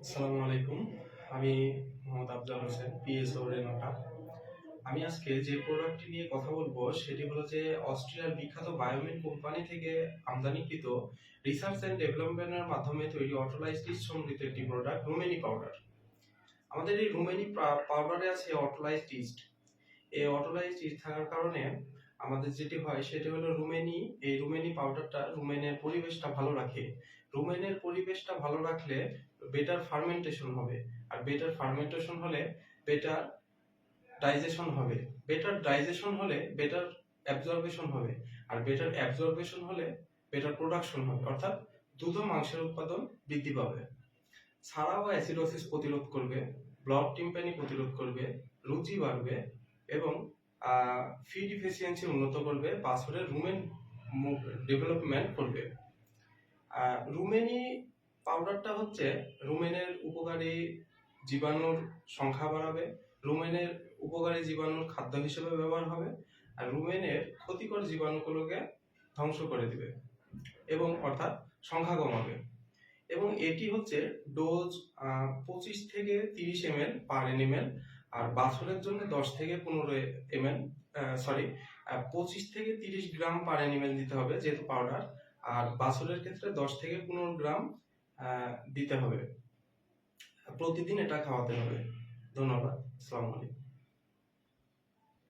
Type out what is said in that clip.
আসসালামু আলাইকুম। আমি মোহাম্মদ আফজাল হোসেন, পিএসও রেনোটা। আমি আজকে যে প্রোডাক্টটি নিয়ে কথা বলবো সেটি হলো যে অস্ট্রিয়ার বিখ্যাত বায়োমিন কোম্পানি থেকে আমদানিকৃত রিসার্চ অ্যান্ড ডেভেলপমেন্টের মাধ্যমে তৈরি অটোলাইজড ইস্ট সমৃদ্ধ একটি প্রোডাক্ট রুমেনি পাউডার। আমাদের এই রুমেনি পাউডারে আছে অটোলাইজড ইস্ট। এই অটোলাইজড ইস্ট থাকার কারণে আমাদের যেটি হয় সেটি হলো এই রুমেনি পাউডারটা রুমেনের পরিবেশটা ভালো রাখে। রুমেনের পরিবেশটা ভালো রাখলে বেটার ফার্মেন্টেশন হবে, আর বেটার ফার্মেন্টেশন হলে বেটার ডাইজেশন হবে, বেটার ডাইজেশন হলে বেটার অ্যাবজর্বেশন হবে, আর বেটার অ্যাবজর্বেশন হলে বেটার প্রোডাকশন হবে, অর্থাৎ দুধ ও মাংসের উৎপাদন বৃদ্ধি পাবে। ছাড়াও অ্যাসিডোসিস প্রতিরোধ করবে, ব্লড টিম্পানি প্রতিরোধ করবে, রুচি বাড়বে এবং ফিড ইফিসিয়েন্সি উন্নত করবে, বাছুরের রুমেন ডেভেলপমেন্ট করবে। রুমেনি পাউডারটা হচ্ছে রুমেনের উপকারী জীবাণুর সংখ্যা বাড়াবে, রুমেনের উপকারী জীবাণুর খাদ্য হিসেবে ব্যবহার হবে, আর রুমেনের ক্ষতিকর জীবাণুগুলোকে ধ্বংস করে দিবে এবং অর্থাৎ সংখ্যা কমাবে। এবং এটি হচ্ছে ডোজ 25 থেকে 30 ml পার এনিমেল, আর বাছুরের জন্য 10 থেকে 15 ml 25 থেকে 30 গ্রাম পার এনিমেল দিতে হবে যেহেতু পাউডার, আর বাছুরের ক্ষেত্রে 10 থেকে 15 গ্রাম দিতে হবে। প্রতিদিন এটা খাওয়াতে হবে। ধন্যবাদ। আসসালামু আলাইকুম।